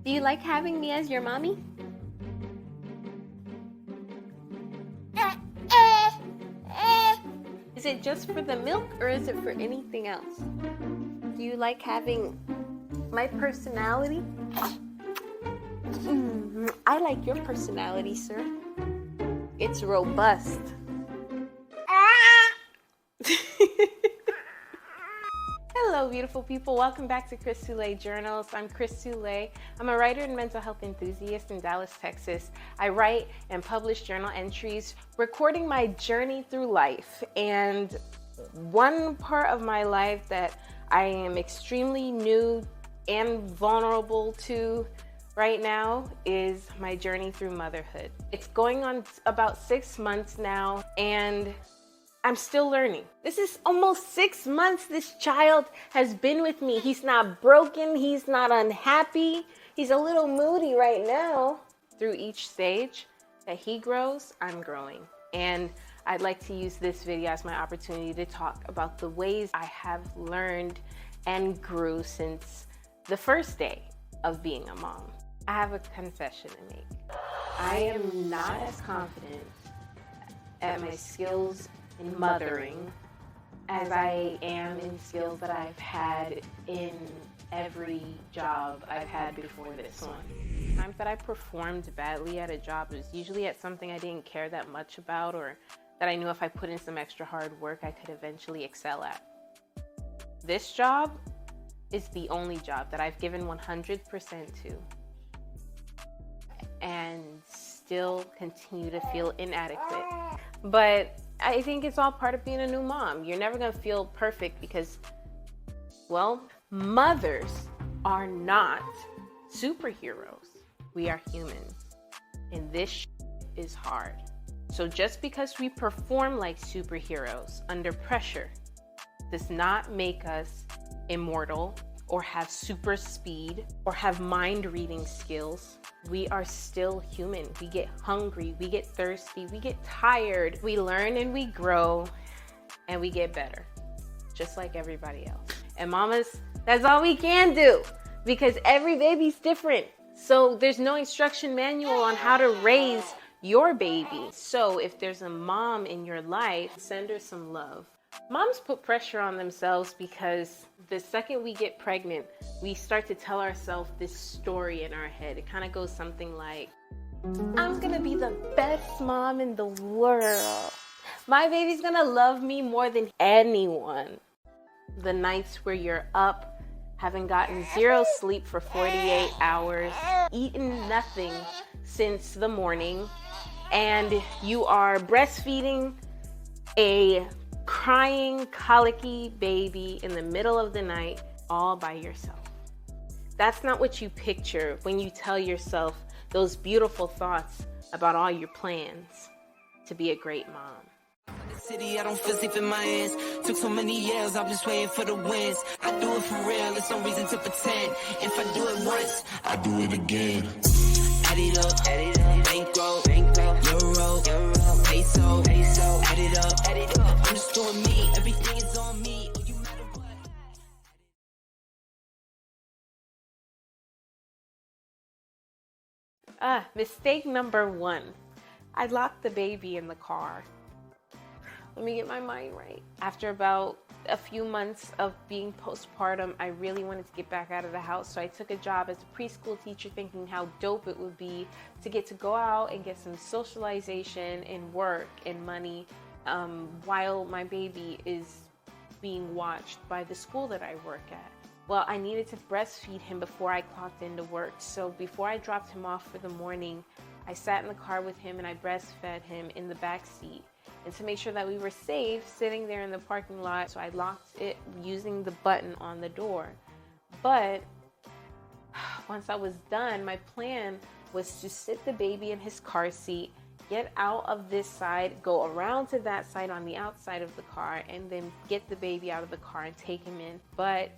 Do you like having me as your mommy? Is it just for the milk or is it for anything else? Do you like having my personality? I like your personality, sir. It's robust. Hello, beautiful people. Welcome back to Chris Soule Journals. I'm Chris Soule. I'm a writer and mental health enthusiast in Dallas, Texas. I write and publish journal entries, recording my journey through life. And one part of my life that I am extremely new and vulnerable to right now is my journey through motherhood. It's going on about 6 months now, and I'm still learning. This is almost 6 months this child has been with me. He's not broken, he's not unhappy. He's a little moody right now. Through each stage that he grows, I'm growing. And I'd like to use this video as my opportunity to talk about the ways I have learned and grew since the first day of being a mom. I have a confession to make. I am not as confident at my skills in mothering as I am in skills that I've had in every job I've had before this one. Times that I performed badly at a job was usually at something I didn't care that much about, or that I knew if I put in some extra hard work I could eventually excel at. This job is the only job that I've given 100% to and still continue to feel inadequate. But I think it's all part of being a new mom. You're never gonna feel perfect because, well, mothers are not superheroes. We are humans, and this is hard. So just because we perform like superheroes under pressure does not make us immortal or have super speed or have mind reading skills. We are still human. We get hungry, we get thirsty, we get tired. We learn and we grow and we get better, just like everybody else. And mamas, that's all we can do because every baby's different. So there's no instruction manual on how to raise your baby. So if there's a mom in your life, send her some love. Moms put pressure on themselves because the second we get pregnant, we start to tell ourselves this story in our head. It kind of goes something like, I'm gonna be the best mom in the world. My baby's gonna love me more than anyone. The nights where you're up, having gotten zero sleep for 48 hours, eaten nothing since the morning, and you are breastfeeding a crying, colicky baby in the middle of the night all by yourself. That's not what you picture when you tell yourself those beautiful thoughts about all your plans to be a great mom. The city, I don't feel safe in my hands. Took so many years, I'm just waiting for the wins. I do it for real, there's no reason to pretend. If I do it once, I do it again. Add it up, bankroll, euro, peso, add it up, I'm just doing me, everything is on me, oh, you matter what. Mistake number 1. I locked the baby in the car. Let me get my mind right. After about a few months of being postpartum, I really wanted to get back out of the house. So I took a job as a preschool teacher, thinking how dope it would be to get to go out and get some socialization and work and money while my baby is being watched by the school that I work at. Well, I needed to breastfeed him before I clocked into work. So before I dropped him off for the morning, I sat in the car with him and I breastfed him in the back seat. And to make sure that we were safe, sitting there in the parking lot, so I locked it using the button on the door. But once I was done, my plan was to sit the baby in his car seat, get out of this side, go around to that side on the outside of the car, and then get the baby out of the car and take him in. But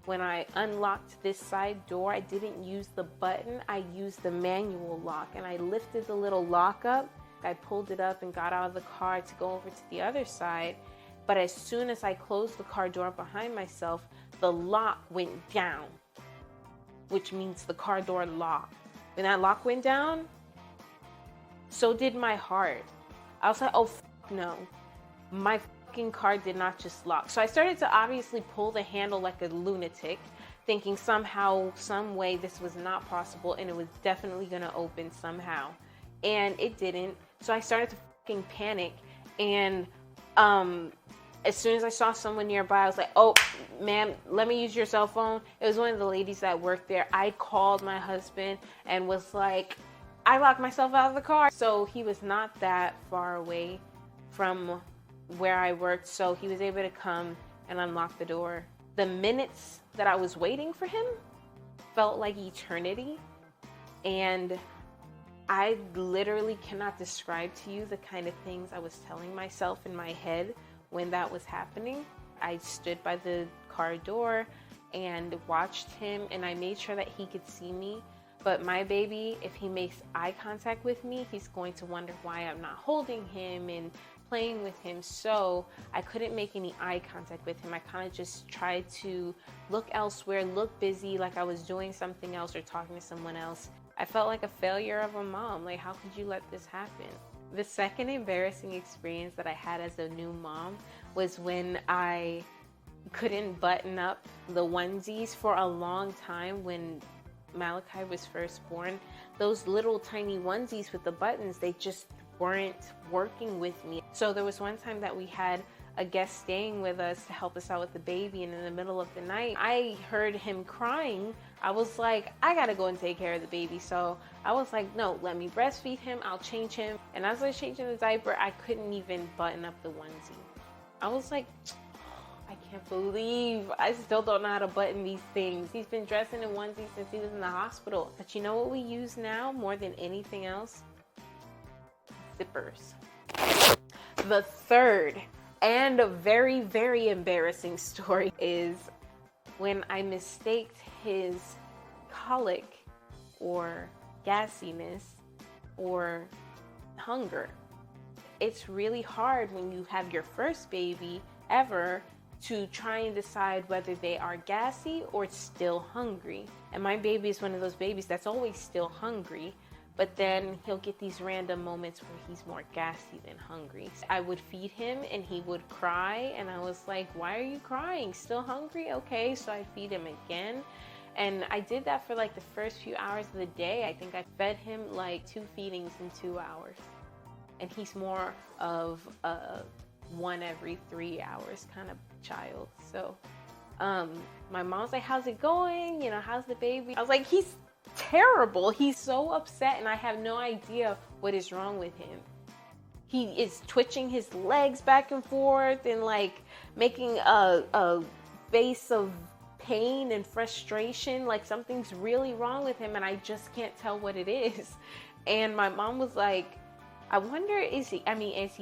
when I unlocked this side door, I didn't use the button, I used the manual lock, and I lifted the little lock up. I pulled it up and got out of the car to go over to the other side. But as soon as I closed the car door behind myself, the lock went down. which means the car door locked. When that lock went down, so did my heart. I was like, oh, no. My fucking car did not just lock. So I started to obviously pull the handle like a lunatic, thinking somehow, some way this was not possible and it was definitely gonna open somehow. And it didn't. So I started to fucking panic. And as soon as I saw someone nearby, I was like, oh, ma'am, let me use your cell phone. It was one of the ladies that worked there. I called my husband and was like, I locked myself out of the car. So he was not that far away from where I worked. So he was able to come and unlock the door. The minutes that I was waiting for him felt like eternity. And I literally cannot describe to you the kind of things I was telling myself in my head when that was happening. I stood by the car door and watched him, and I made sure that he could see me. But my baby, if he makes eye contact with me, he's going to wonder why I'm not holding him and playing with him. So I couldn't make any eye contact with him. I kind of just tried to look elsewhere, look busy, like I was doing something else or talking to someone else. I felt like a failure of a mom. Like, how could you let this happen? The second embarrassing experience that I had as a new mom was when I couldn't button up the onesies for a long time when Malachi was first born. Those little tiny onesies with the buttons, they just weren't working with me. So there was one time that we had a guest staying with us to help us out with the baby, and in the middle of the night, I heard him crying. I was like, I gotta go and take care of the baby. So I was like, no, let me breastfeed him, I'll change him. And as I was changing the diaper, I couldn't even button up the onesie. I was like, I can't believe I still don't know how to button these things. He's been dressing in onesies since he was in the hospital. But you know what we use now more than anything else? Zippers. The third and a very, very embarrassing story is when I mistaked his colic or gassiness or hunger. It's really hard when you have your first baby ever to try and decide whether they are gassy or still hungry. And my baby is one of those babies that's always still hungry, but then he'll get these random moments where he's more gassy than hungry. I would feed him and he would cry, and I was like, why are you crying? Still hungry? Okay, so I feed him again. And I did that for like the first few hours of the day. I think I fed him like 2 feedings in 2 hours. And he's more of a 1 every 3 hours kind of child. So my mom's like, how's it going? You know, how's the baby? I was like, he's terrible. He's so upset and I have no idea what is wrong with him. He is twitching his legs back and forth and like making a face of pain and frustration, like something's really wrong with him and I just can't tell what it is. And my mom was like, I wonder, is he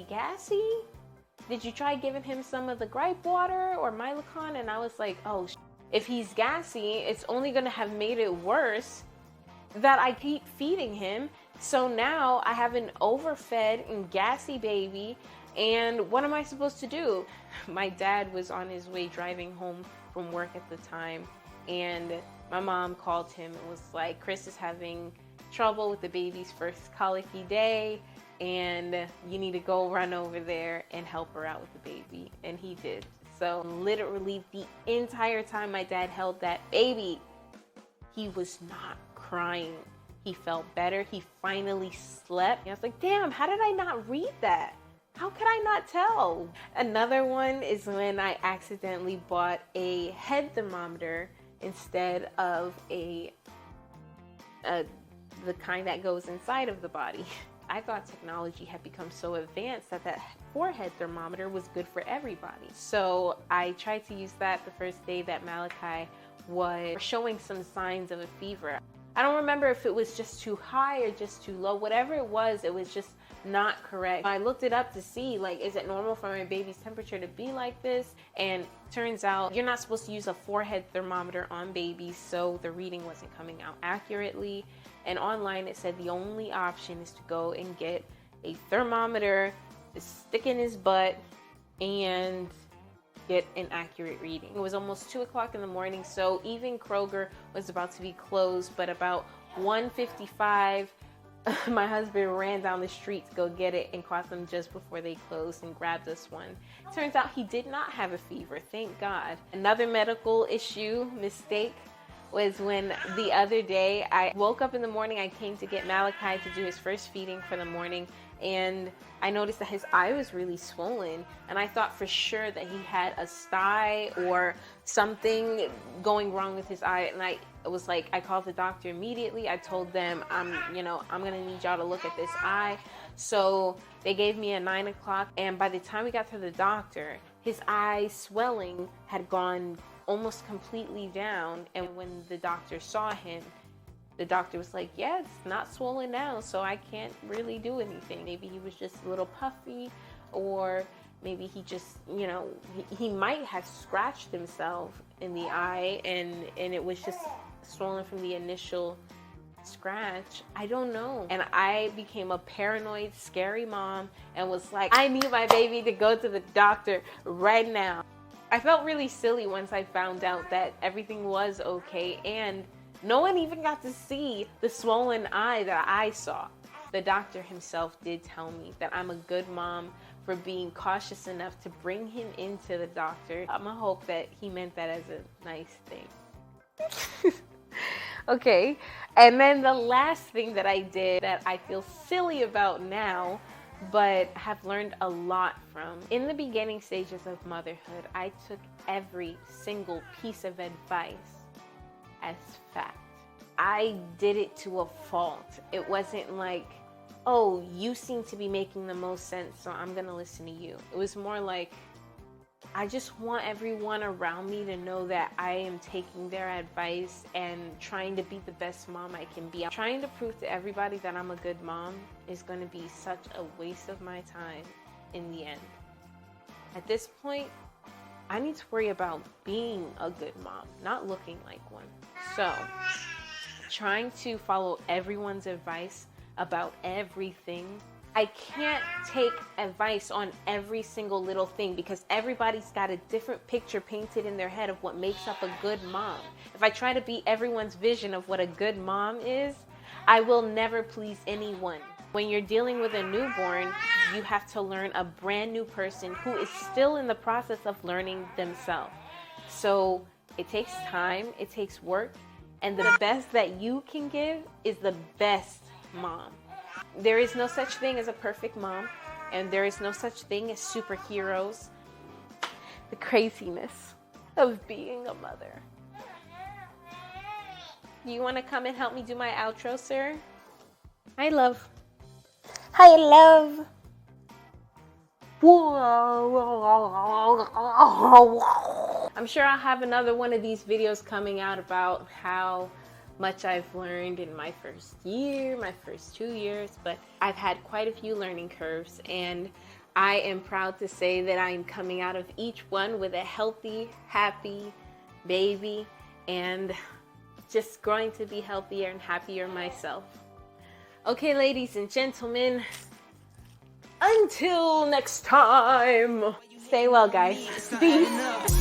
gassy? Did you try giving him some of the gripe water or lookin? And I was like, oh, if he's gassy, it's only gonna have made it worse that I keep feeding him. So now I have an overfed and gassy baby, and what am I supposed to do? My dad was on his way driving home from work at the time, and my mom called him and was like, Chris is having trouble with the baby's first colicky day, and you need to go run over there and help her out with the baby. And he did. So literally the entire time my dad held that baby, he was not crying. He felt better. He finally slept. And I was like, damn, how did I not read that? How could I not tell? Another one is when I accidentally bought a head thermometer instead of the kind that goes inside of the body. I thought technology had become so advanced that forehead thermometer was good for everybody. So I tried to use that the first day that Malachi was showing some signs of a fever. I don't remember if it was just too high or just too low. Whatever it was just not correct. I looked it up to see, like, is it normal for my baby's temperature to be like this? And turns out you're not supposed to use a forehead thermometer on babies, so the reading wasn't coming out accurately. And online it said the only option is to go and get a thermometer, stick in his butt, and get an accurate reading. It was almost 2 o'clock in the morning, so even Kroger was about to be closed, but about 1:55, my husband ran down the street to go get it and caught them just before they closed and grabbed us one. Turns out he did not have a fever, thank God. Another medical issue, mistake, was when the other day I woke up in the morning. I came to get Malachi to do his first feeding for the morning, and I noticed that his eye was really swollen, and I thought for sure that he had a sty or something going wrong with his eye. And I was like, I called the doctor immediately. I told them, I'm gonna need y'all to look at this eye. So they gave me a 9 o'clock, and by the time we got to the doctor, his eye swelling had gone almost completely down. And when the doctor saw him, the doctor was like, yeah, it's not swollen now, so I can't really do anything. Maybe he was just a little puffy, or maybe he just, he might have scratched himself in the eye and it was just swollen from the initial scratch. I don't know. And I became a paranoid, scary mom and was like, I need my baby to go to the doctor right now. I felt really silly once I found out that everything was okay, and no one even got to see the swollen eye that I saw. The doctor himself did tell me that I'm a good mom for being cautious enough to bring him into the doctor. I'm gonna hope that he meant that as a nice thing. Okay, and then the last thing that I did that I feel silly about now, but have learned a lot from. In the beginning stages of motherhood, I took every single piece of advice as fact. I did it to a fault. It wasn't like, oh, you seem to be making the most sense, so I'm gonna listen to you. It was more like, I just want everyone around me to know that I am taking their advice and trying to be the best mom I can be. Trying to prove to everybody that I'm a good mom is going to be such a waste of my time in the end. At this point, I need to worry about being a good mom, not looking like one. So, trying to follow everyone's advice about everything. I can't take advice on every single little thing because everybody's got a different picture painted in their head of what makes up a good mom. If I try to be everyone's vision of what a good mom is, I will never please anyone. When you're dealing with a newborn, you have to learn a brand new person who is still in the process of learning themselves. So it takes time, it takes work, and the best that you can give is the best mom. There is no such thing as a perfect mom, and there is no such thing as superheroes. The craziness of being a mother. You want to come and help me do my outro, sir? Hi, love. Hi, love. I'm sure I'll have another one of these videos coming out about how much I've learned in my first year, my first 2 years, but I've had quite a few learning curves, and I am proud to say that I'm coming out of each one with a healthy, happy baby, and just growing to be healthier and happier myself. Okay, ladies and gentlemen, until next time, stay well, guys. Peace.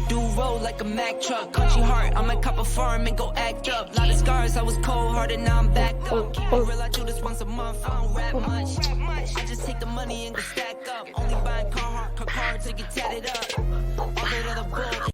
Do roll like a Mack truck, country heart, I might cop a farm and go act up. Lot of scars, I was cold hearted, now I'm back up. Keep it real, I do this once a month, I don't rap much. I just take the money and go stack up. Only buying car to get tatted up. All that other bull.